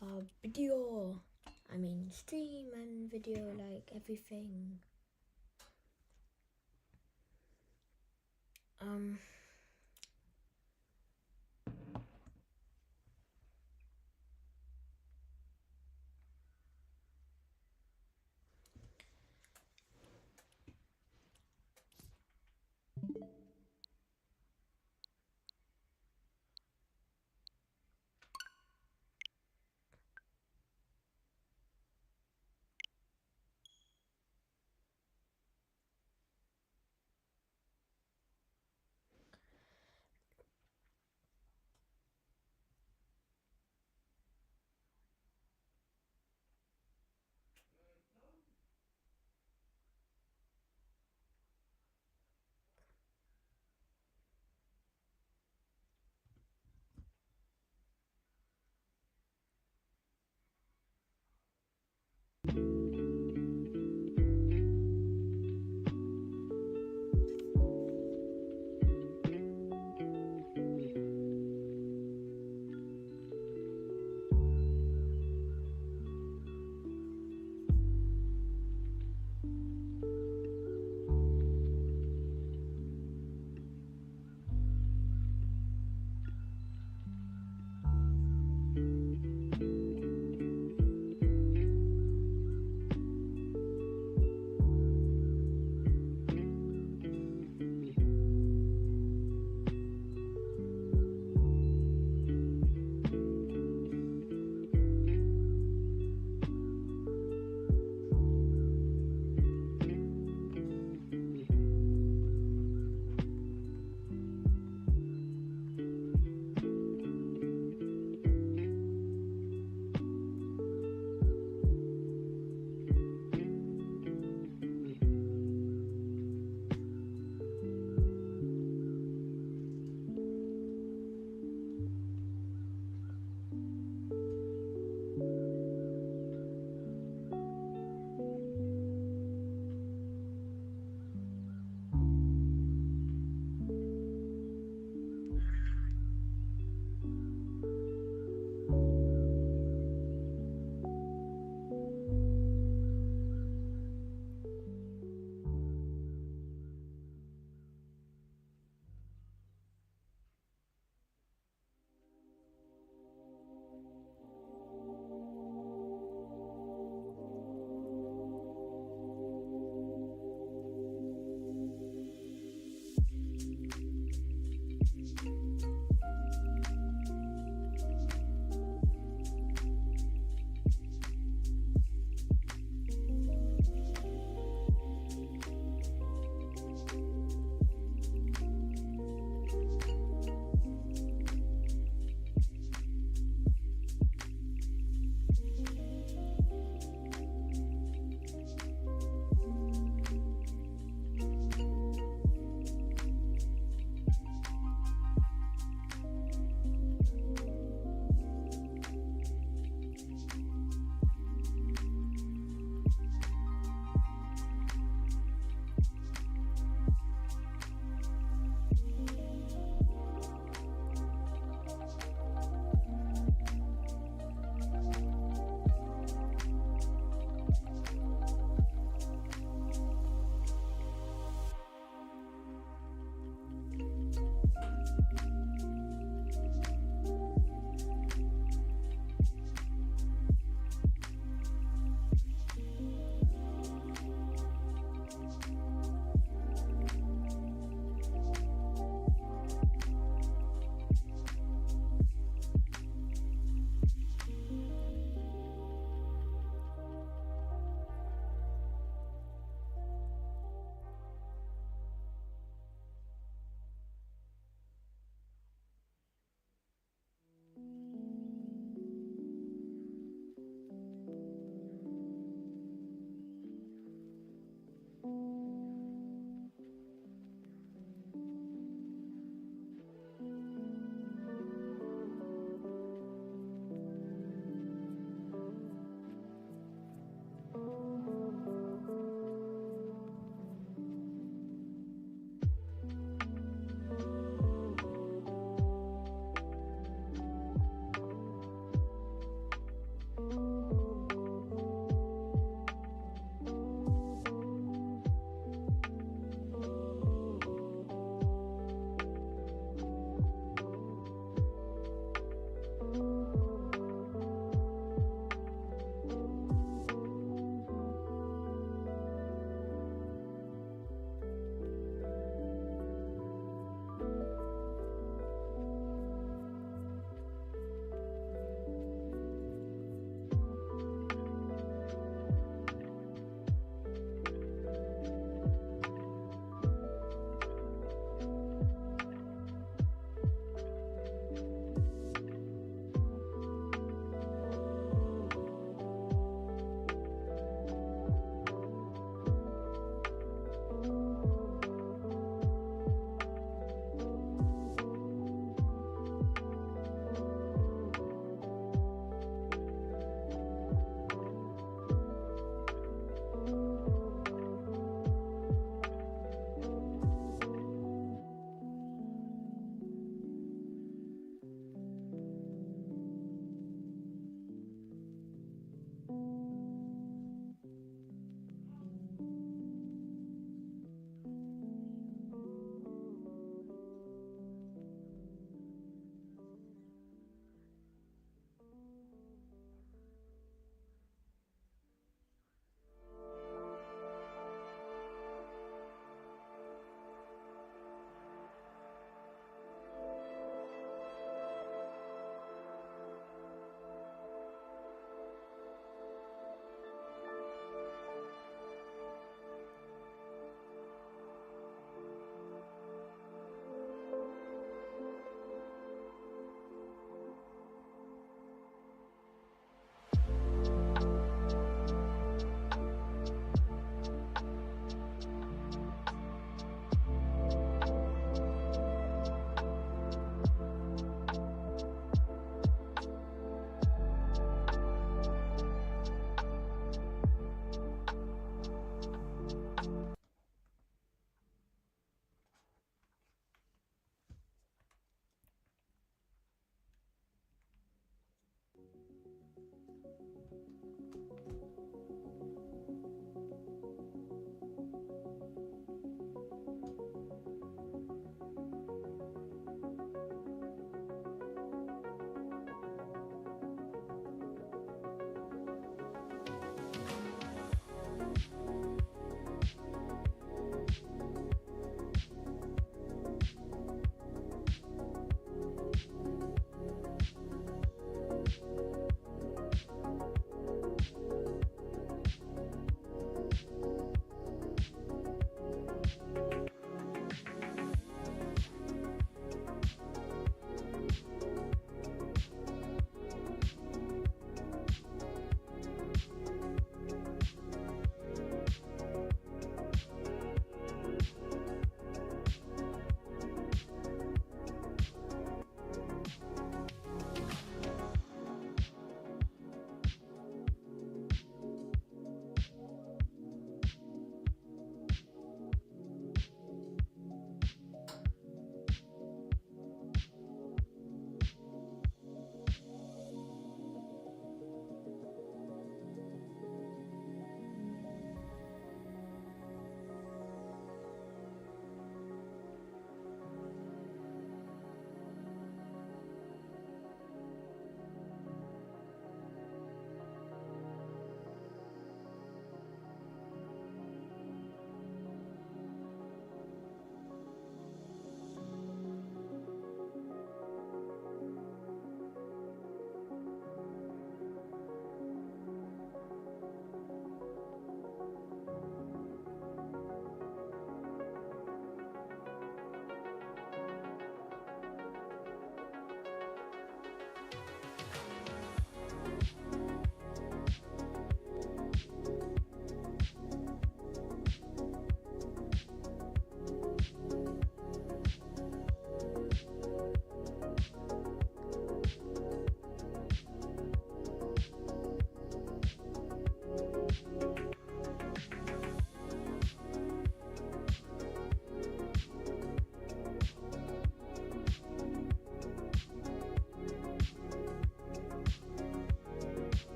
have our video. I mean, stream and video, like everything.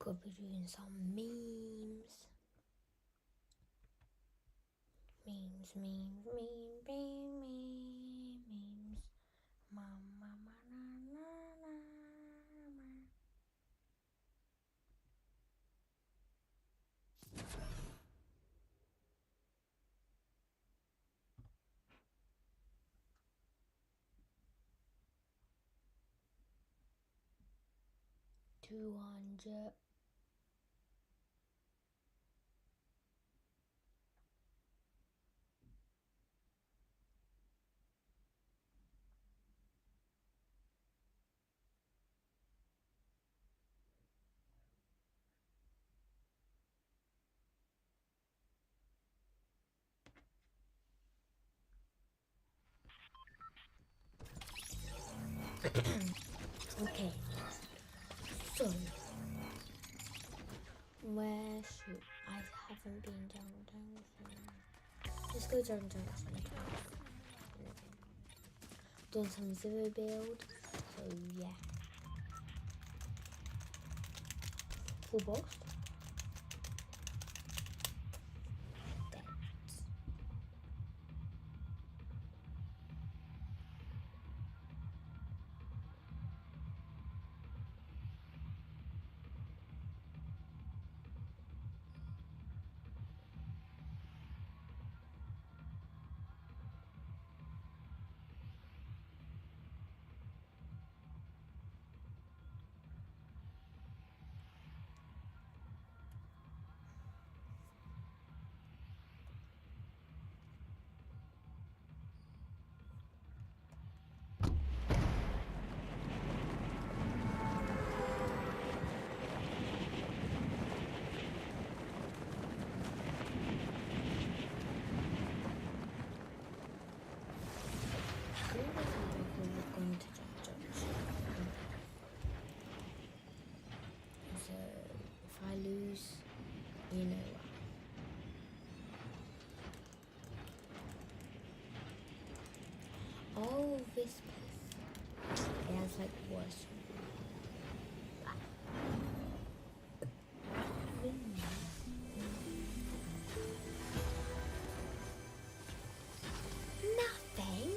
Could be doing some memes. Memes. $200. Okay, so where should I haven't been down. Let's go down sometime. Doing some zero build, so yeah. Full boss. So if I lose, you know what? Oh, this place. It has like worse. Nothing.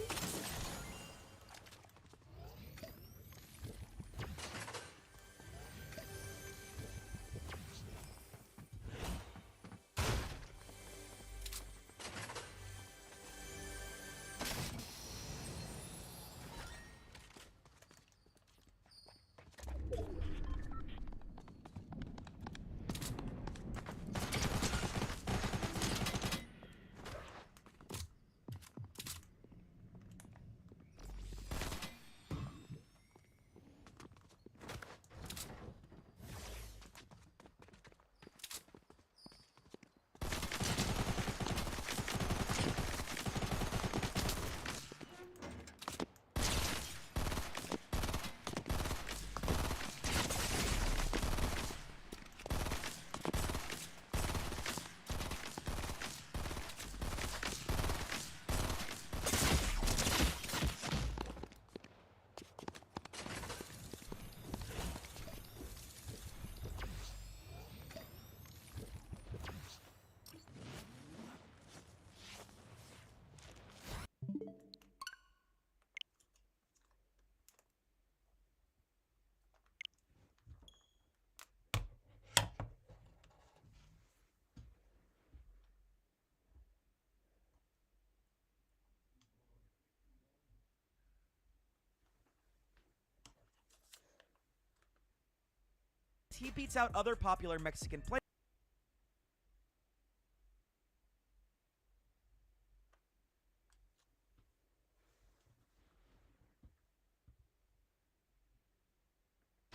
He beats out other popular Mexican players.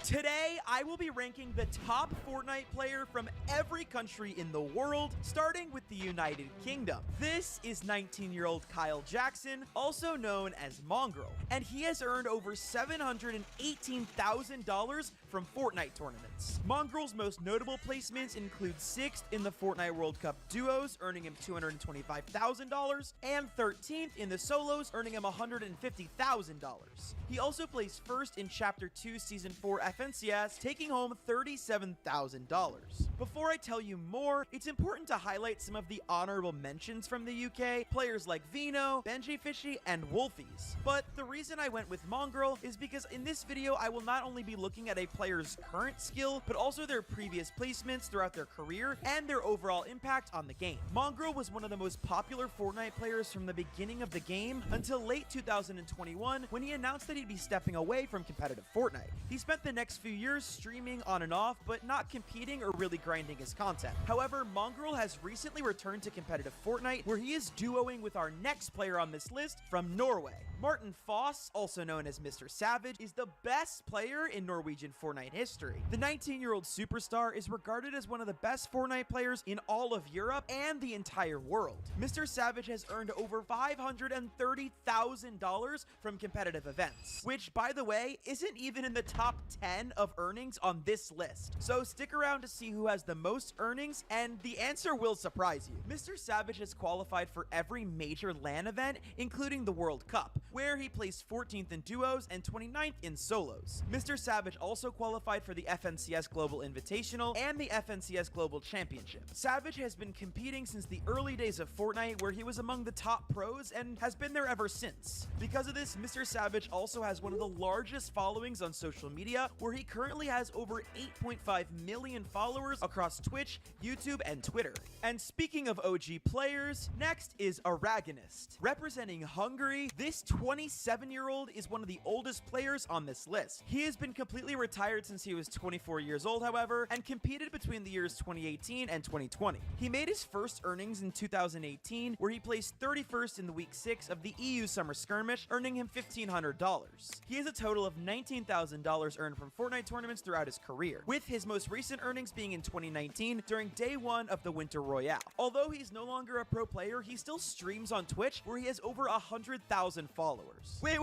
Today, I will be ranking the top Fortnite player from every country in the world, starting with the United Kingdom. This is 19-year-old Kyle Jackson, also known as Mongrel, and he has earned over $718,000 from Fortnite tournaments. Mongrel's most notable placements include 6th in the Fortnite World Cup duos, earning him $225,000, and 13th in the solos, earning him $150,000. He also placed 1st in Chapter 2 Season 4 FNC FNCS, taking home $37,000. Before I tell you more, it's important to highlight some of the honorable mentions from the UK, players like Vino, Benji Fishy, and Wolfies. But the reason I went with Mongrel is because in this video I will not only be looking at a player's current skill, but also their previous placements throughout their career and their overall impact on the game. Mongrel was one of the most popular Fortnite players from the beginning of the game until late 2021 when he announced that he'd be stepping away from competitive Fortnite. He spent the next few years streaming on and off, but not competing or really grinding his content. However, Mongrel has recently returned to competitive Fortnite, where he is duoing with our next player on this list from Norway. Martin Foss, also known as Mr. Savage, is the best player in Norwegian Fortnite history. The 19-year-old superstar is regarded as one of the best Fortnite players in all of Europe and the entire world. Mr. Savage has earned over $530,000 from competitive events, which, by the way, isn't even in the top 10 of earnings on this list. So stick around to see who has the most earnings, and the answer will surprise you. Mr. Savage has qualified for every major LAN event, including the World Cup, where he placed 14th in duos and 29th in solos. Mr. Savage also qualified for the FNCS Global Invitational and the FNCS Global Championship. Savage has been competing since the early days of Fortnite, where he was among the top pros and has been there ever since. Because of this, Mr. Savage also has one of the largest followings on social media, where he currently has over 8.5 million followers across Twitch, YouTube, and Twitter. And speaking of OG players, next is Aragonist. Representing Hungary, this 27-year-old is one of the oldest players on this list. He has been completely retired since he was 24 years old, however, and competed between the years 2018 and 2020. He made his first earnings in 2018, where he placed 31st in the week 6 of the EU Summer Skirmish, earning him $1,500. He has a total of $19,000 earned from Fortnite tournaments throughout his career, with his most recent earnings being in 2019 during day 1 of the Winter Royale. Although he's no longer a pro player, he still streams on Twitch, where he has over 100,000 followers. Wait.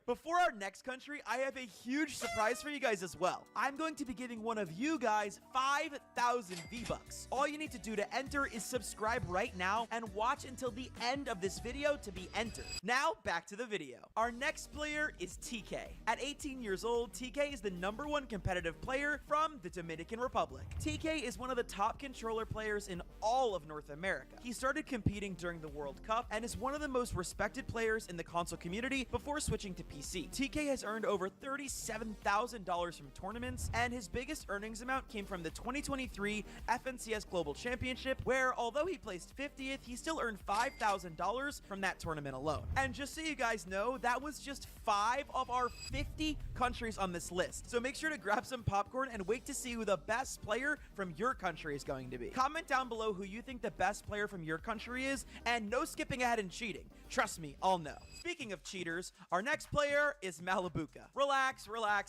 Before our next country, I have a huge surprise for you guys as well. I'm going to be giving one of you guys 5,000 V-Bucks. All you need to do to enter is subscribe right now and watch until the end of this video to be entered. Now, back to the video. Our next player is TK. At 18 years old, TK is the #1 competitive player from the Dominican Republic. TK is one of the top controller players in all of North America. He started competing during the World Cup and is one of the most respected players in the console community before switching to PC. TK has earned over $37,000 from tournaments, and his biggest earnings amount came from the 2023 FNCS Global Championship, where although he placed 50th, he still earned $5,000 from that tournament alone. And just so you guys know, that was just 5 of our 50 countries on this list. So make sure to grab some popcorn and wait to see who the best player from your country is going to be. Comment down below who you think the best player from your country is, and no skipping ahead and cheating. Trust me, I'll know. Speaking of cheaters, our next player is Malibuka. Relax.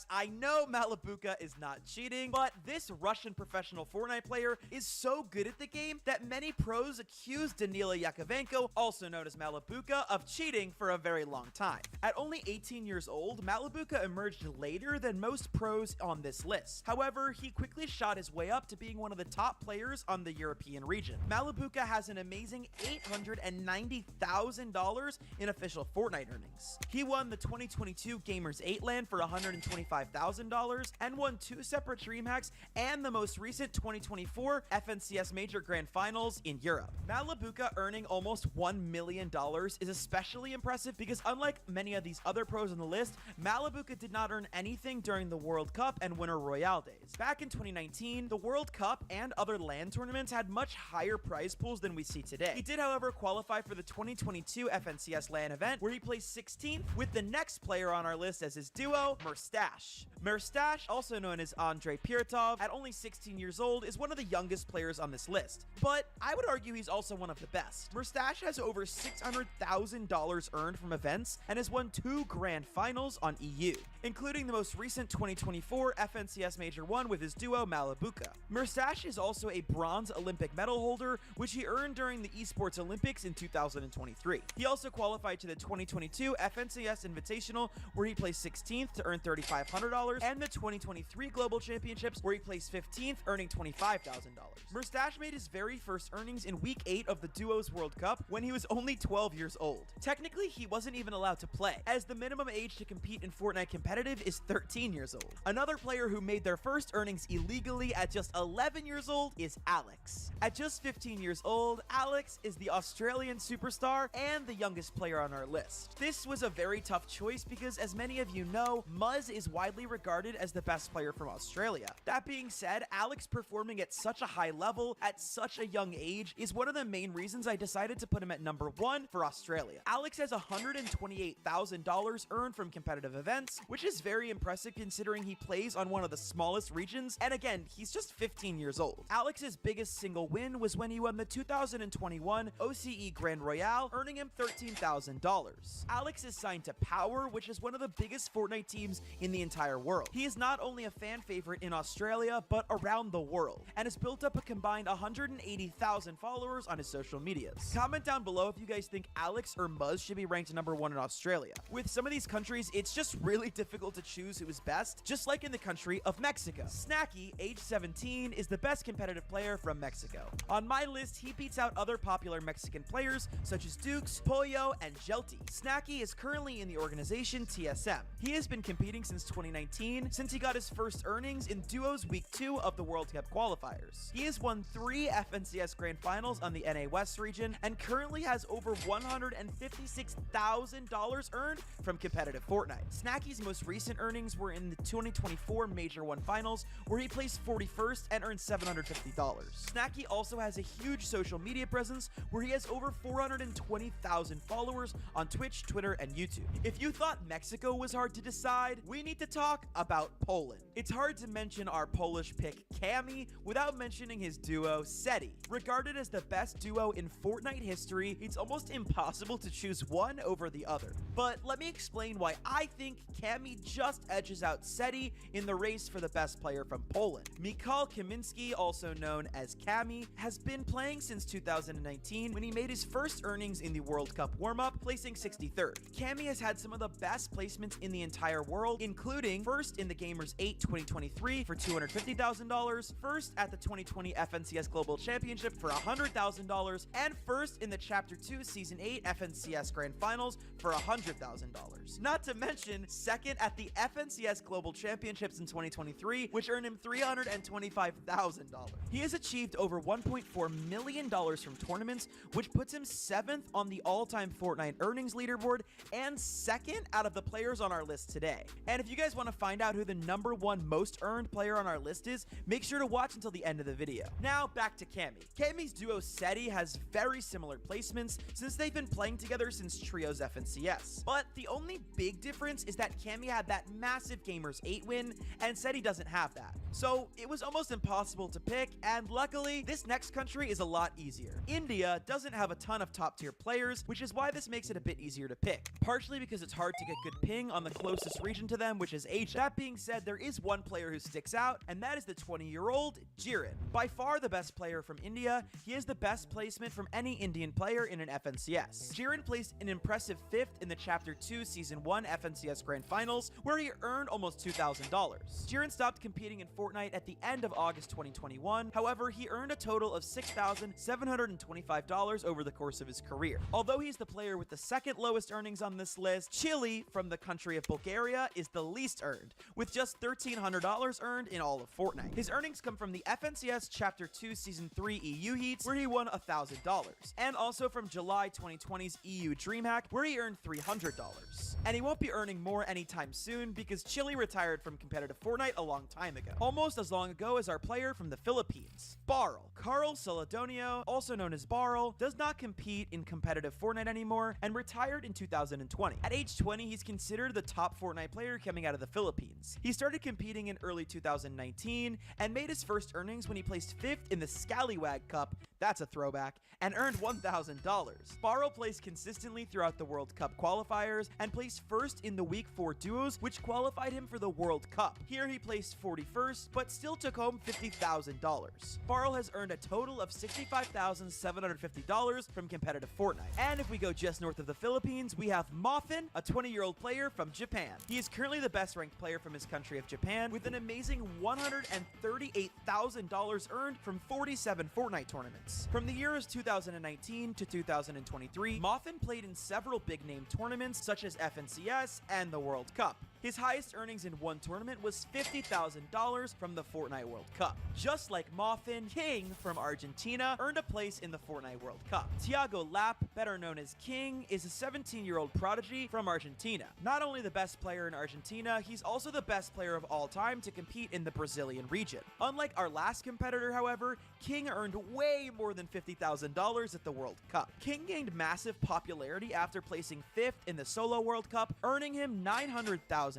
I know Malibuka is not cheating, but this Russian professional Fortnite player is so good at the game that many pros accuse Danila Yakovenko, also known as Malibuka, of cheating for a very long time. At only 18 years old, Malibuka emerged later than most pros on this list. However, he quickly shot his way up to being one of the top players on the European region. Malibuka has an amazing $890,000 in official Fortnite earnings. He won the 2022 Gamers 8 LAN for $125,000 and won 2 separate DreamHacks and the most recent 2024 FNCS Major Grand Finals in Europe. Malibuka earning almost $1 million is especially impressive because unlike many of these other pros on the list, Malibuka did not earn anything during the World Cup and Winter Royale days. Back in 2019, the World Cup and other LAN tournaments had much higher prize pools than we see today. He did, however, qualify for the 2022 FNCS LAN event, where he placed 16th, with the next player on our list as his duo, Merstash. Merstash, also known as Andrei Piratov, at only 16 years old, is one of the youngest players on this list, but I would argue he's also one of the best. Merstash has over $600,000 earned from events and has won 2 grand finals on EU, including the most recent 2024 FNCS Major 1 with his duo Malibuka. Merstash is also a bronze Olympic medal holder, which he earned during the Esports Olympics in 2023. He also qualified to the 2022 FNCS Invitational, where he placed 16th to earn $3,500, and the 2023 Global Championships, where he placed 15th, earning $25,000. Merstash made his very first earnings in week 8 of the Duos World Cup when he was only 12 years old. Technically, he wasn't even allowed to play, as the minimum minimum age to compete in Fortnite competitive is 13 years old. Another player who made their first earnings illegally at just 11 years old is Alex. At just 15 years old, Alex is the Australian superstar and the youngest player on our list. This was a very tough choice because, as many of you know, Muzz is widely regarded as the best player from Australia. That being said, Alex performing at such a high level at such a young age is one of the main reasons I decided to put him at number 1 for Australia. Alex has $128,000 earned from competitive events, which is very impressive considering he plays on one of the smallest regions, and again, he's just 15 years old. Alex's biggest single win was when he won the 2021 OCE Grand Royale, earning him $13,000. Alex is signed to Power, which is one of the biggest Fortnite teams in the entire world. He is not only a fan favorite in Australia, but around the world, and has built up a combined 180,000 followers on his social medias. Comment down below if you guys think Alex or Muzz should be ranked number 1 in Australia. With some of these countries, it's just really difficult to choose who is best, just like in the country of Mexico. Snacky, age 17, is the best competitive player from Mexico. On my list, he beats out other popular Mexican players such as Dukes, Pollo, and Jelty. Snacky is currently in the organization TSM. He has been competing since 2019, since he got his first earnings in Duos Week 2 of the World Cup qualifiers. He has won 3 FNCS Grand Finals on the NA West region, and currently has over $156,000 earned from competitive Fortnite. Snacky's most recent earnings were in the 2024 Major 1 Finals, where he placed 41st and earned $750. Snacky also has a huge social media presence, where he has over 420,000 followers on Twitch, Twitter, and YouTube. If you thought Mexico was hard to decide, we need to talk about Poland. It's hard to mention our Polish pick Cammy without mentioning his duo Seti. Regarded as the best duo in Fortnite history, it's almost impossible to choose one over the other. But let me explain why I think Cammy just edges out Seti in the race for the best player from Poland. Michał Kaminski, also known as Cammy, has been playing since 2019 when he made his first earnings in the World Cup warm-up, placing 63rd. Cammy has had some of the best placements in the entire world, including first in the Gamers 8 2023 for $250,000, first at the 2020 FNCS Global Championship for $100,000, and first in the Chapter 2 Season 8 FNCS Grand Finals for $100,000. Not to mention second at the FNCS Global Championships in 2023, which earned him $325,000. He has achieved over $1.4 million from tournaments, which puts him 7th on the all-time Fortnite earnings leaderboard and 2nd out of the players on our list today. And if you guys want to find out who the number 1 most earned player on our list is, make sure to watch until the end of the video. Now back to Cammy. Cammy's duo Seti has very similar placements since they've been playing together since Trios FNCS. But the only big difference is that Cammy had that massive Gamers 8 win, and Seti doesn't have that. So it was almost impossible to pick, and luckily, this next country is a lot easier. India doesn't have a ton of top tier players, which is why this makes it a bit easier to pick. Partially because it's hard to get good ping on the closest region to them, which is Asia. That being said, there is one player who sticks out, and that is the 20-year-old Jiren. By far the best player from India, he has the best placement from any Indian player in an FNCS. Jiren placed an impressive 5th in the Chapter 2 Season 1 FNCS Grand Finals, where he earned almost $2,000. Jiren stopped competing in Fortnite at the end of August 2021, however, he earned a total of $6,725 over the course of his career. Although he's the player with the 2nd lowest earnings on this list, Chile, from the country of Bulgaria, is the least earned, with just $1,300 earned in all of Fortnite. His earnings come from the FNCS Chapter 2 Season 3 EU Heats, where he won $1,000, and also from July 2020's EU DreamHack, where he earned $300. And he won't be earning more anytime soon because Chile retired from competitive Fortnite a long time ago. Almost as long ago as our player from the Philippines, Barl. Carl Soledonio, also known as Barl, does not compete in competitive Fortnite anymore and retired in 2020. At age 20, he's considered the top Fortnite player coming out of the Philippines. He started competing in early 2019 and made his first earnings when he placed 5th in the Scallywag Cup, that's a throwback, and earned $1,000. Barl plays consistently throughout the World Cup qualifiers and placed 1st in the Week 4 duos, which qualified him for the World Cup. Here he placed 41st, but still took home $50,000. Barl has earned a total of $65,750 from competitive Fortnite. And if we go just north of the Philippines, we have Muffin, a 20-year-old player from Japan. He is currently the best ranked player from his country of Japan, with an amazing $138,000 earned from 47 Fortnite tournaments. From the years 2019 to 2023, Muffin played in several big-name tournaments such as FNCS, and the World Cup. His highest earnings in one tournament was $50,000 from the Fortnite World Cup. Just like Moffin, King from Argentina earned a place in the Fortnite World Cup. Thiago Lapp, better known as King, is a 17-year-old prodigy from Argentina. Not only the best player in Argentina, he's also the best player of all time to compete in the Brazilian region. Unlike our last competitor, however, King earned way more than $50,000 at the World Cup. King gained massive popularity after placing 5th in the Solo World Cup, earning him $900,000.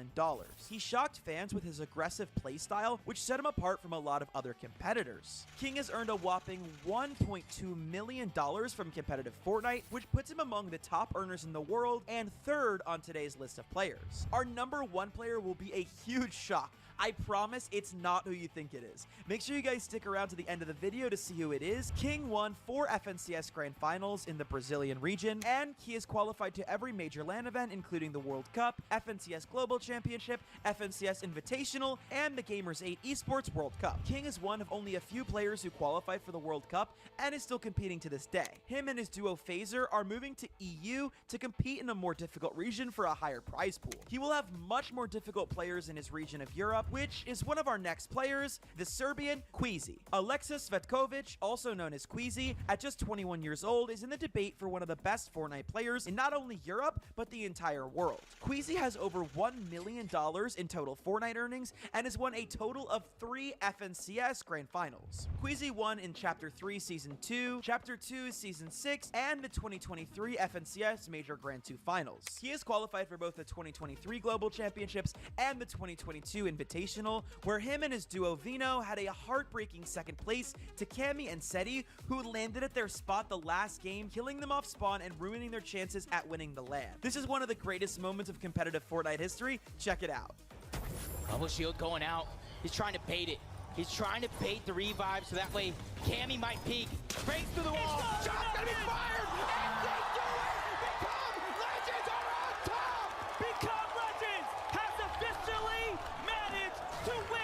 He shocked fans with his aggressive playstyle, which set him apart from a lot of other competitors. King has earned a whopping $1.2 million from competitive Fortnite, which puts him among the top earners in the world and 3rd on today's list of players. Our number 1 player will be a huge shock. I promise it's not who you think it is. Make sure you guys stick around to the end of the video to see who it is. King won 4 FNCS Grand Finals in the Brazilian region, and he is qualified to every major LAN event, including the World Cup, FNCS Global Championship, FNCS Invitational, and the Gamers 8 Esports World Cup. King is one of only a few players who qualified for the World Cup and is still competing to this day. Him and his duo Phaser are moving to EU to compete in a more difficult region for a higher prize pool. He will have much more difficult players in his region of Europe, which is one of our next players, the Serbian Queasy. Alexis Svetkovic, also known as Queasy, at just 21 years old, is in the debate for one of the best Fortnite players in not only Europe, but the entire world. Queasy has over $1 million in total Fortnite earnings and has won a total of 3 FNCS Grand Finals. Queasy won in Chapter 3 Season 2, Chapter 2 Season 6, and the 2023 FNCS Major Grand 2 Finals. He is qualified for both the 2023 Global Championships and the 2022 Invitational, where him and his duo Vino had a heartbreaking second place to Cammy and Seti, who landed at their spot the last game, killing them off spawn and ruining their chances at winning the LAN. This is one of the greatest moments of competitive Fortnite history. Check it out. Double shield going out. He's trying to bait it. He's trying to bait the revive so that way Cammy might peek. Bangs through the wall. Shot's gonna be fired! And they do it! Become Legends are on top! Become Legends has officially managed to win!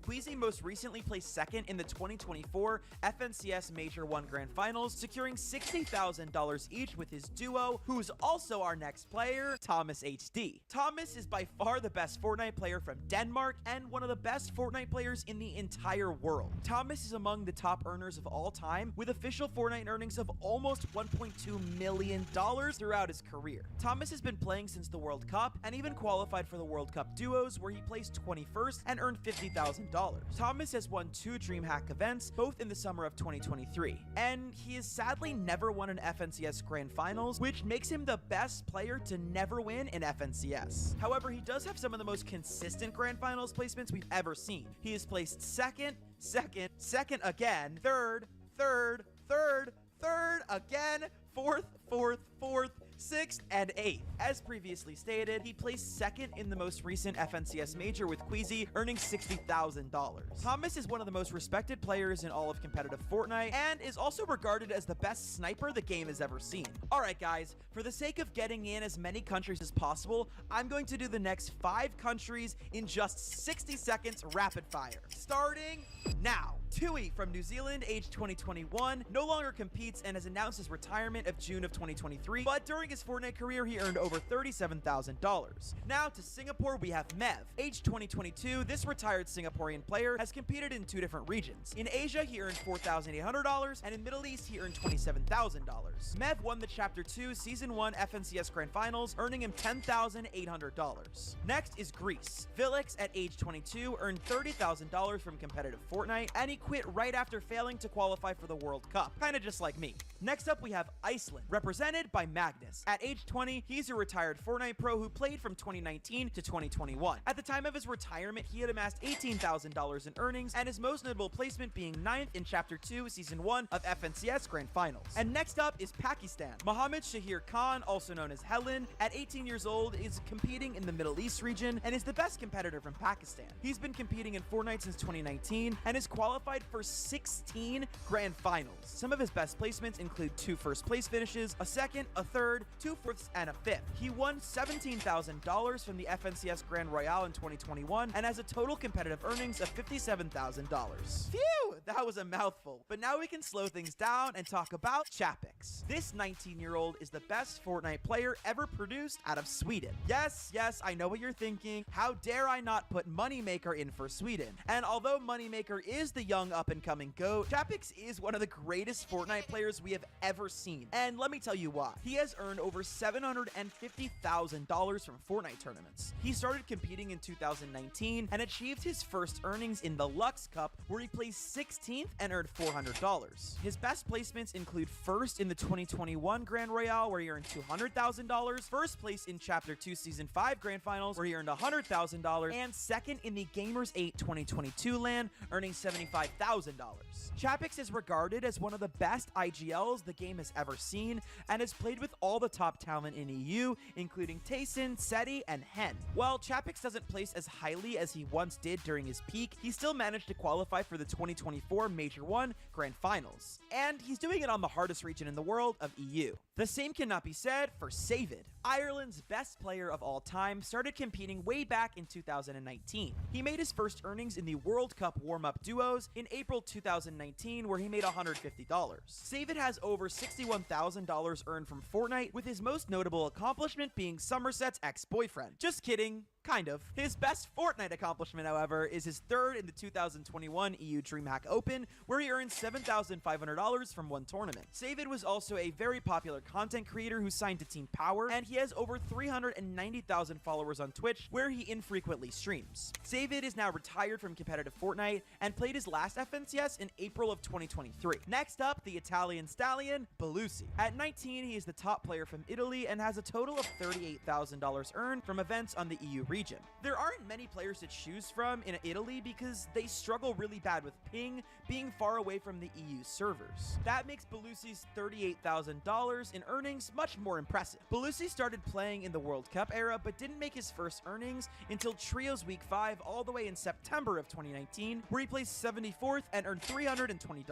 Queasy most recently placed second in the 2024 FNCS Major 1 Grand Finals, securing $60,000 each with his duo, who's also our next player, Thomas HD. Thomas is by far the best Fortnite player from Denmark and one of the best Fortnite players in the entire world. Thomas is among the top earners of all time, with official Fortnite earnings of almost $1.2 million throughout his career. Thomas has been playing since the World Cup and even qualified for the World Cup duos, where he placed 21st and earned $50,000. Thomas has won 2 DreamHack events, both in the summer of 2023, and he has sadly never won an FNCS Grand Finals, which makes him the best player to never win an FNCS. However, he does have some of the most consistent Grand Finals placements we've ever seen. He has placed second, second, second again, third, third, third, third again, fourth, fourth, fourth, 6th, and 8th. As previously stated, he placed second in the most recent FNCS Major with Queasy, earning $60,000. Thomas is one of the most respected players in all of competitive Fortnite, and is also regarded as the best sniper the game has ever seen. Alright guys, for the sake of getting in as many countries as possible, I'm going to do the next 5 countries in just 60 seconds rapid fire. Starting now. Tui from New Zealand, age 2021, no longer competes and has announced his retirement of June of 2023, but during his Fortnite career, he earned over $37,000. Now to Singapore, we have Mev. Age 2022, this retired Singaporean player has competed in 2 different regions. In Asia, he earned $4,800, and in Middle East, he earned $27,000. Mev won the Chapter 2 Season 1 FNCS Grand Finals, earning him $10,800. Next is Greece. Vilix, at age 22, earned $30,000 from competitive Fortnite, and he quit right after failing to qualify for the World Cup, kinda just like me. Next up, we have Iceland, represented by Magnus. At age 20, he's a retired Fortnite pro who played from 2019 to 2021. At the time of his retirement, he had amassed $18,000 in earnings, and his most notable placement being 9th in Chapter 2 Season 1 of FNCS Grand Finals. And next up is Pakistan. Mohammed Shahir Khan, also known as Helen, at 18 years old, is competing in the Middle East region and is the best competitor from Pakistan. He's been competing in Fortnite since 2019 and is qualified for 16 Grand Finals. Some of his best placements include 2 first place finishes, a second, a third, 2 fourths, and a fifth. He won $17,000 from the FNCS Grand Royale in 2021 and has a total competitive earnings of $57,000. Phew, that was a mouthful. But now we can slow things down and talk about Chapix. This 19-year-old is the best Fortnite player ever produced out of Sweden. Yes, I know what you're thinking. How dare I not put Moneymaker in for Sweden? And although Moneymaker is the young up-and-coming GOAT, Chapix is one of the greatest Fortnite players we have ever seen. And let me tell you why. He has earned over $750,000 from Fortnite tournaments. He started competing in 2019 and achieved his first earnings in the Lux Cup, where he placed 16th and earned $400. His best placements include first in the 2021 Grand Royale, where he earned $200,000, first place in Chapter 2 Season 5 Grand Finals, where he earned $100,000, and second in the Gamers 8 2022 LAN, earning $75,000. Chapix is regarded as one of the best IGLs the game has ever seen, and has played with all the top talent in EU, including Tayson, Seti, and Hen. While Chapix doesn't place as highly as he once did during his peak, he still managed to qualify for the 2024 Major 1 Grand Finals. And he's doing it on the hardest region in the world of EU. The same cannot be said for Savid. Ireland's best player of all time started competing way back in 2019. He made his first earnings in the World Cup warm-up duos in April 2019, where he made $150. Savid has over $61,000 earned from Fortnite, with his most notable accomplishment being Somerset's ex-boyfriend. Just kidding. Kind of. His best Fortnite accomplishment, however, is his third in the 2021 EU DreamHack Open, where he earned $7,500 from one tournament. Savid was also a very popular content creator who signed to Team Power, and he has over 390,000 followers on Twitch, where he infrequently streams. Savid is now retired from competitive Fortnite and played his last FNCS in April of 2023. Next up, the Italian stallion, Belusi. At 19, he is the top player from Italy and has a total of $38,000 earned from events on the EU region. There aren't many players to choose from in Italy because they struggle really bad with ping, being far away from the EU servers. That makes Belusi's $38,000 in earnings much more impressive. Belusi started playing in the World Cup era, but didn't make his first earnings until Trios Week 5 all the way in September of 2019, where he placed 74th and earned $320.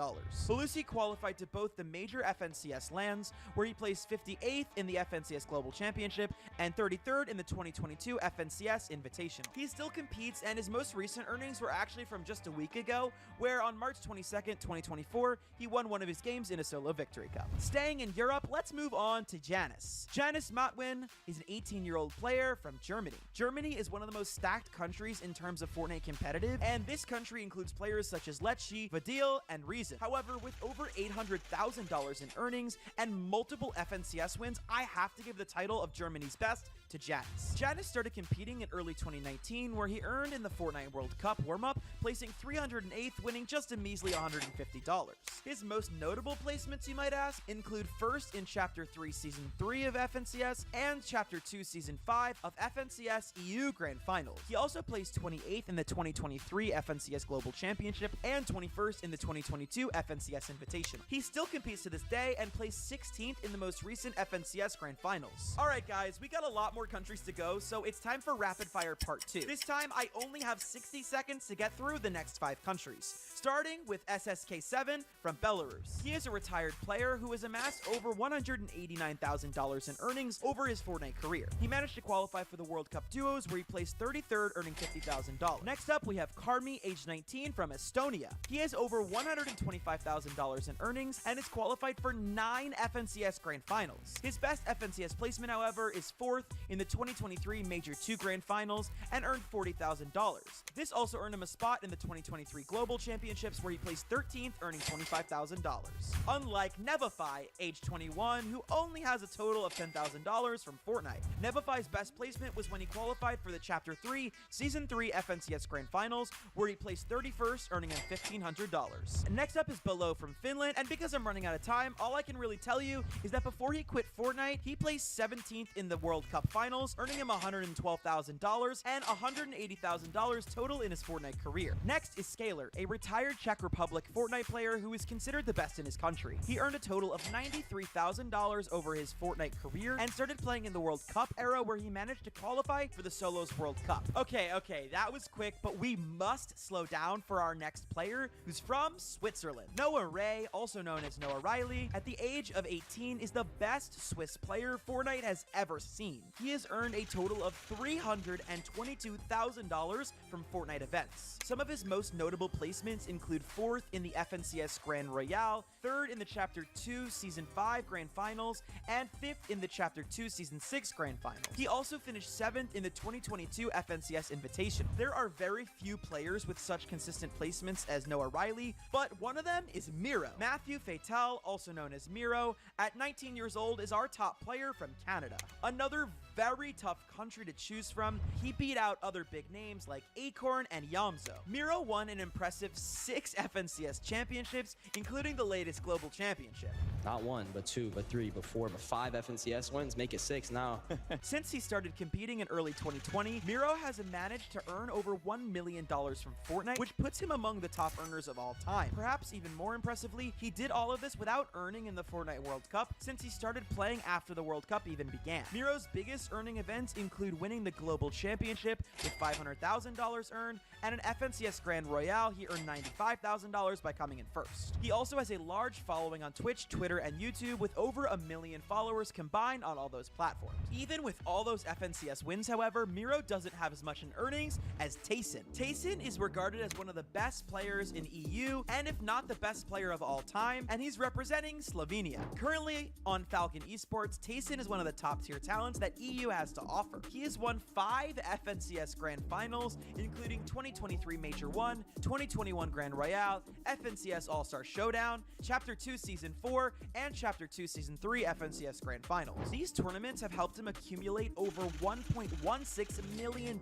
Belusi qualified to both the major FNCS LANs, where he placed 58th in the FNCS Global Championship and 33rd in the 2022 FNCS Invitational. He still competes, and his most recent earnings were actually from just a week ago, where on March 22nd, 2024, he won one of his games in a solo victory cup. Staying in Europe, let's move on to Janus. Janus Matwin is an 18-year-old player from Germany. Germany is one of the most stacked countries in terms of Fortnite competitive, and this country includes players such as Lecce, Vadil, and Reason. However, with over $800,000 in earnings and multiple FNCS wins, I have to give the title of Germany's best to Janus. Janus started competing in early 2019, where he earned in the Fortnite World Cup warm-up, placing 308th, winning just a measly $150. His most notable placements, you might ask, include first in Chapter 3 Season 3 of FNCS and Chapter 2 Season 5 of FNCS EU Grand Finals. He also placed 28th in the 2023 FNCS Global Championship and 21st in the 2022 FNCS Invitational. He still competes to this day and placed 16th in the most recent FNCS Grand Finals. Alright guys, we got a lot more countries to go, so it's time for Rapid Fire Part 2. This time, I only have 60 seconds to get through the next 5 countries, starting with SSK7 from Belarus. He is a retired player who has amassed over $189,000 in earnings over his Fortnite career. He managed to qualify for the World Cup Duos, where he placed 33rd, earning $50,000. Next up, we have Karmi, age 19, from Estonia. He has over $125,000 in earnings and is qualified for 9 FNCS Grand Finals. His best FNCS placement, however, is 4th in the 2023 Major 2 Grand Finals and earned $40,000. This also earned him a spot in the 2023 Global Championships, where he placed 13th, earning $25,000. Unlike Nevify, age 21, who only has a total of $10,000 from Fortnite. Nevify's best placement was when he qualified for the Chapter 3 Season 3 FNCS Grand Finals, where he placed 31st, earning him $1,500. Next up is Below from Finland, and because I'm running out of time, all I can really tell you is that before he quit Fortnite, he placed 17th in the World Cup Finals, earning him $112,000 and $180,000 total in his Fortnite career. career. Next is Scalar, a retired Czech Republic Fortnite player who is considered the best in his country. He earned a total of $93,000 over his Fortnite career and started playing in the World Cup era, where he managed to qualify for the Solos World Cup. Okay, that was quick, but we must slow down for our next player, who's from Switzerland. Noah Ray, also known as Noah Riley, at the age of 18 is the best Swiss player Fortnite has ever seen. He has earned a total of $322,000 from Fortnite events. Some of his most notable placements include 4th in the FNCS Grand Royale, 3rd in the Chapter 2 Season 5 Grand Finals, and 5th in the Chapter 2 Season 6 Grand Finals. He also finished 7th in the 2022 FNCS Invitational. There are very few players with such consistent placements as Noah Riley, but one of them is Miro. Matthew Fatal, also known as Miro, at 19 years old is our top player from Canada. Another very tough country to choose from, he beat out other big names like Acorn and Yamzo. Miro won an impressive 6 FNCS championships, including the latest global championship. Not 1, but 2, but 3, but 4, but 5 FNCS wins, make it 6 now. Since he started competing in early 2020, Miro has managed to earn over $1 million from Fortnite, which puts him among the top earners of all time. Perhaps even more impressively, he did all of this without earning in the Fortnite World Cup, since he started playing after the World Cup even began. Miro's biggest earning events include winning the Global Championship with $500,000 earned, and an FNCS Grand Royale he earned $95,000 by coming in first. He also has a large following on Twitch, Twitter, and YouTube with over 1 million followers combined on all those platforms. Even with all those FNCS wins, however, Miro doesn't have as much in earnings as Tayson. Tayson is regarded as one of the best players in EU, and if not the best player of all time, and he's representing Slovenia. Currently on Falcon Esports, Tayson is one of the top tier talents that EU has to offer. He has won 5 FNCS Grand Finals, including 2023 Major 1, 2021 Grand Royale, FNCS All-Star Showdown, Chapter 2 Season 4, and Chapter 2 Season 3 FNCS Grand Finals. These tournaments have helped him accumulate over $1.16 million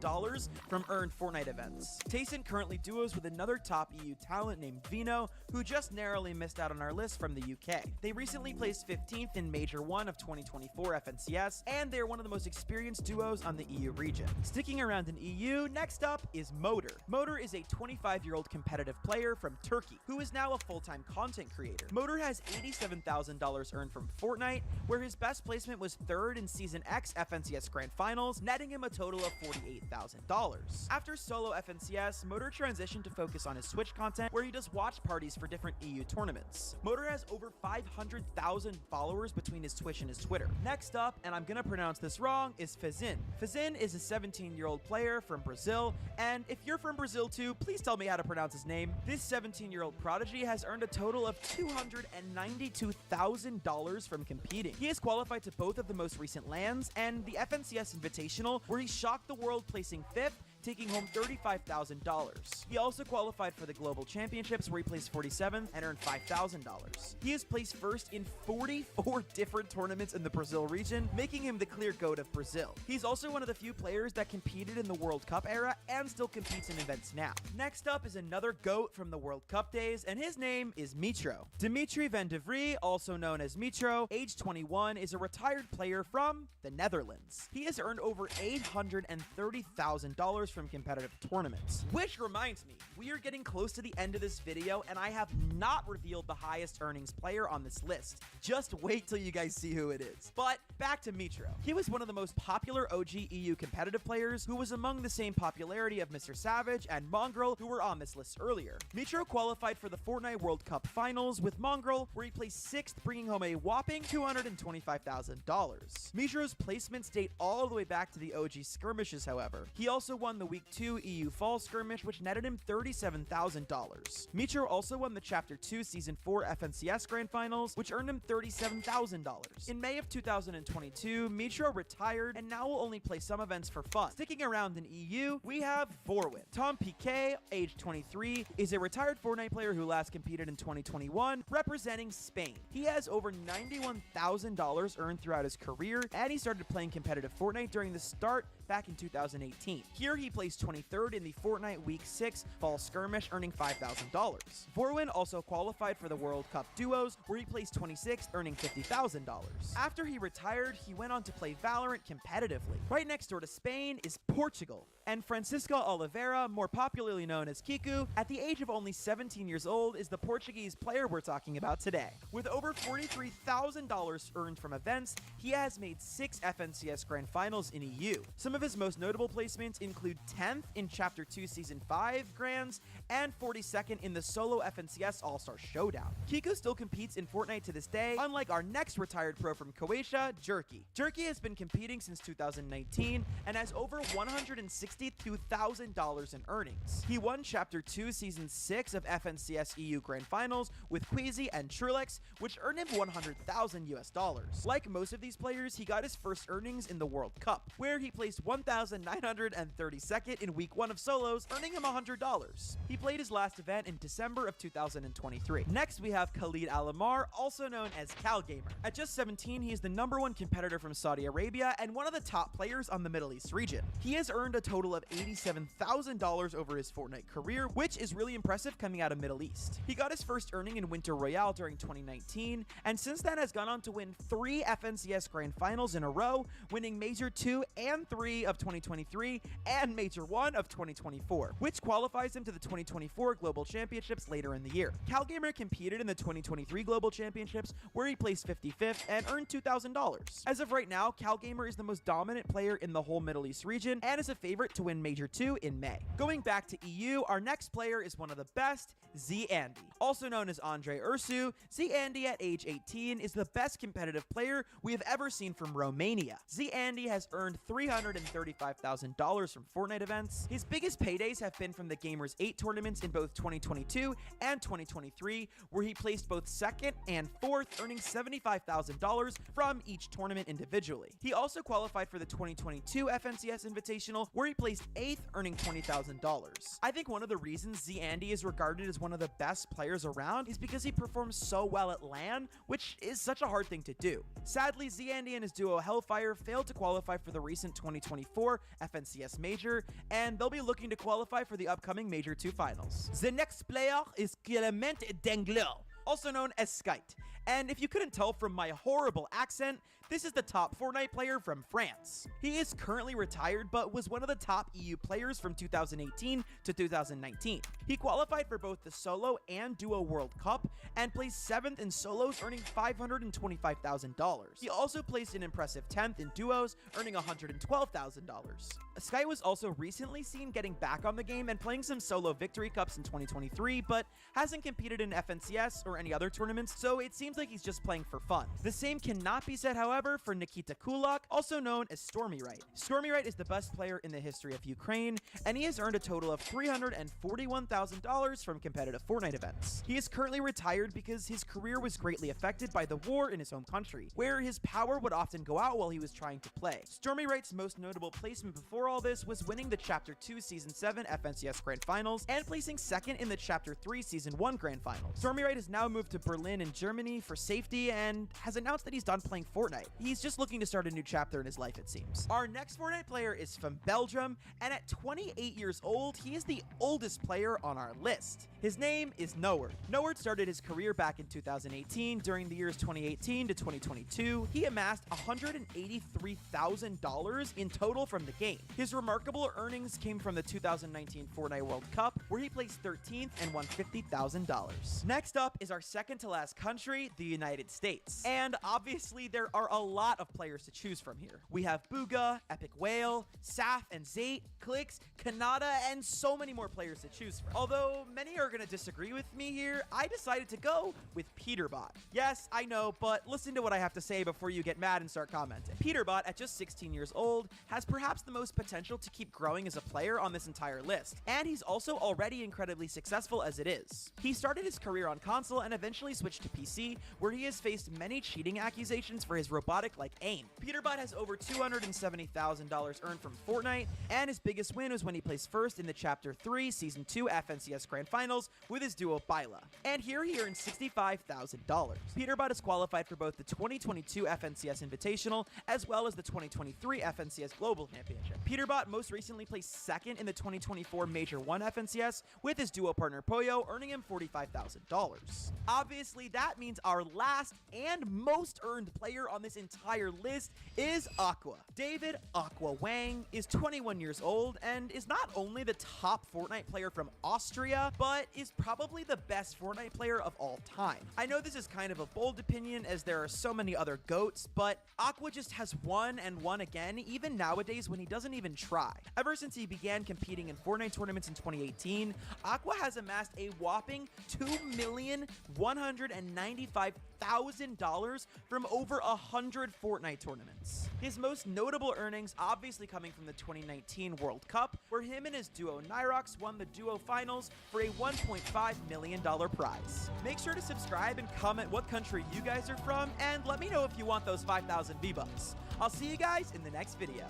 from earned Fortnite events. Tayson currently duos with another top EU talent named Vino, who just narrowly missed out on our list from the UK. They recently placed 15th in Major 1 of 2024 FNCS, and they're one of the most experienced duos on the EU region. Sticking around in EU, next up is Motor. Motor is a 25-year-old competitive player from Turkey, who is now a full-time content creator. Motor has $87,000 earned from Fortnite, where his best placement was 3rd in Season X FNCS Grand Finals, netting him a total of $48,000. After solo FNCS, Motor transitioned to focus on his Twitch content, where he does watch parties for different EU tournaments. Motor has over 500,000 followers between his Twitch and his Twitter. Next up, and I'm gonna pronounce this wrong, is Fazin. Fazin is a 17-year-old player from Brazil, and if you're from Brazil too, please tell me how to pronounce his name. This 17-year-old prodigy has earned a total of $292,000 from competing. He has qualified to both of the most recent LANs and the FNCS Invitational, where he shocked the world placing 5th, taking home $35,000. He also qualified for the Global Championships, where he placed 47th and earned $5,000. He has placed first in 44 different tournaments in the Brazil region, making him the clear GOAT of Brazil. He's also one of the few players that competed in the World Cup era and still competes in events now. Next up is another GOAT from the World Cup days, and his name is Mitro. Dimitri van de Vrie, also known as Mitro, age 21, is a retired player from the Netherlands. He has earned over $830,000 from competitive tournaments. Which reminds me, we are getting close to the end of this video, and I have not revealed the highest earnings player on this list. Just wait till you guys see who it is. But back to Mitro. He was one of the most popular OG EU competitive players, who was among the same popularity of Mr. Savage and Mongrel, who were on this list earlier. Mitro qualified for the Fortnite World Cup Finals with Mongrel, where he placed 6th, bringing home a whopping $225,000. Mitro's placements date all the way back to the OG skirmishes, however. He also won the Week 2 EU Fall Skirmish, which netted him $37,000. Mitro also won the Chapter 2 Season 4 FNCS Grand Finals, which earned him $37,000. In May of 2022, Mitro retired and now will only play some events for fun. Sticking around in EU, we have Vorwin. Tom Piquet, age 23, is a retired Fortnite player who last competed in 2021, representing Spain. He has over $91,000 earned throughout his career, and he started playing competitive Fortnite during the start back in 2018. Here he placed 23rd in the Fortnite Week 6 Fall Skirmish, earning $5,000. Vorwin also qualified for the World Cup Duos, where he placed 26th, earning $50,000. After he retired, he went on to play Valorant competitively. Right next door to Spain is Portugal, and Francisco Oliveira, more popularly known as Kiku, at the age of only 17 years old, is the Portuguese player we're talking about today. With over $43,000 earned from events, he has made 6 FNCS Grand Finals in EU. Some of his most notable placements include 10th in Chapter 2 Season 5 Grands and 42nd in the solo FNCS All-Star Showdown. Kiku still competes in Fortnite to this day, unlike our next retired pro from Croatia, Jerky. Jerky has been competing since 2019 and has over $162,000 in earnings. He won Chapter 2 Season 6 of FNCS EU Grand Finals with Queasy and Trulex, which earned him $100,000 US. Like most of these players, he got his first earnings in the World Cup, where he placed 1,932nd in Week 1 of solos, earning him $100. He played his last event in December of 2023. Next, we have Khalid Alamar, also known as CalGamer. At just 17, he is the #1 competitor from Saudi Arabia and one of the top players on the Middle East region. He has earned a total of $87,000 over his Fortnite career, which is really impressive coming out of Middle East. He got his first earning in Winter Royale during 2019, and since then has gone on to win 3 FNCS Grand Finals in a row, winning Major 2 and 3 of 2023 and Major 1 of 2024, which qualifies him to the 2024 Global Championships later in the year. CalGamer competed in the 2023 Global Championships, where he placed 55th and earned $2,000. As of right now, CalGamer is the most dominant player in the whole Middle East region and is a favorite to win Major 2 in May. Going back to EU, our next player is one of the best, Z-Andy. Also known as Andre Ursu, Z-Andy at age 18 is the best competitive player we have ever seen from Romania. Z-Andy has earned $335,000 from Fortnite events. His biggest paydays have been from the Gamers 8 tournaments in both 2022 and 2023, where he placed both 2nd and 4th, earning $75,000 from each tournament individually. He also qualified for the 2022 FNCS Invitational, where he placed 8th, earning $20,000. I think one of the reasons Z-Andy is regarded as one of the best players around is because he performs so well at LAN, which is such a hard thing to do. Sadly, Z-Andy and his duo Hellfire failed to qualify for the recent 2024 FNCS Major, and they'll be looking to qualify for the upcoming Major 2 finals. The next player is Clement Dengler, also known as Skite. And if you couldn't tell from my horrible accent, this is the top Fortnite player from France. He is currently retired, but was one of the top EU players from 2018 to 2019. He qualified for both the Solo and Duo World Cup, and placed 7th in Solos, earning $525,000. He also placed an impressive 10th in Duos, earning $112,000. Sky was also recently seen getting back on the game and playing some Solo Victory Cups in 2023, but hasn't competed in FNCS or any other tournaments, so it seems like he's just playing for fun. The same cannot be said, however, for Nikita Kulak, also known as Stormyrite. Stormyrite is the best player in the history of Ukraine, and he has earned a total of $341,000 from competitive Fortnite events. He is currently retired because his career was greatly affected by the war in his home country, where his power would often go out while he was trying to play. Stormyrite's most notable placement before all this was winning the Chapter 2 Season 7 FNCS Grand Finals and placing 2nd in the Chapter 3 Season 1 Grand Finals. Stormyrite has now moved to Berlin in Germany for safety and has announced that he's done playing Fortnite. He's just looking to start a new chapter in his life, it seems. Our next Fortnite player is from Belgium, and at 28 years old, he is the oldest player on our list. His name is Noward. Noward started his career back in 2018. During the years 2018 to 2022, he amassed $183,000 in total from the game. His remarkable earnings came from the 2019 Fortnite World Cup, where he placed 13th and won $50,000. Next up is our second to last country, the United States. And obviously, there are a lot of players to choose from here. We have Booga, Epic Whale, Saf and Zate, Clicks, Kanata, and so many more players to choose from. Although many are going to disagree with me here, I decided to go with Peterbot. Yes, I know, but listen to what I have to say before you get mad and start commenting. Peterbot, at just 16 years old, has perhaps the most potential to keep growing as a player on this entire list, and he's also already incredibly successful as it is. He started his career on console and eventually switched to PC, where he has faced many cheating accusations for his robotic-like aim. Peterbot has over $270,000 earned from Fortnite, and his biggest win was when he placed first in the Chapter 3 Season 2 FNCS Grand Finals with his duo Byla. And here he earned $65,000. Peterbot is qualified for both the 2022 FNCS Invitational as well as the 2023 FNCS Global Championship. Peterbot most recently placed second in the 2024 Major 1 FNCS with his duo partner Poyo, earning him $45,000. Obviously, that means our last and most earned player on this entire list is Aqua. David Aqua Wang is 21 years old and is not only the top Fortnite player from Austria, but is probably the best Fortnite player of all time. I know this is kind of a bold opinion as there are so many other GOATs, but Aqua just has won and won again, even nowadays when he doesn't even try. Ever since he began competing in Fortnite tournaments in 2018, Aqua has amassed a whopping $2,195,000 from over 100 Fortnite tournaments. His most notable earnings obviously coming from the 2019 World Cup, where him and his duo Nyrox won the duo finals for a $1.5 million prize. Make sure to subscribe and comment what country you guys are from, and let me know if you want those 5,000 V-Bucks. I'll see you guys in the next video.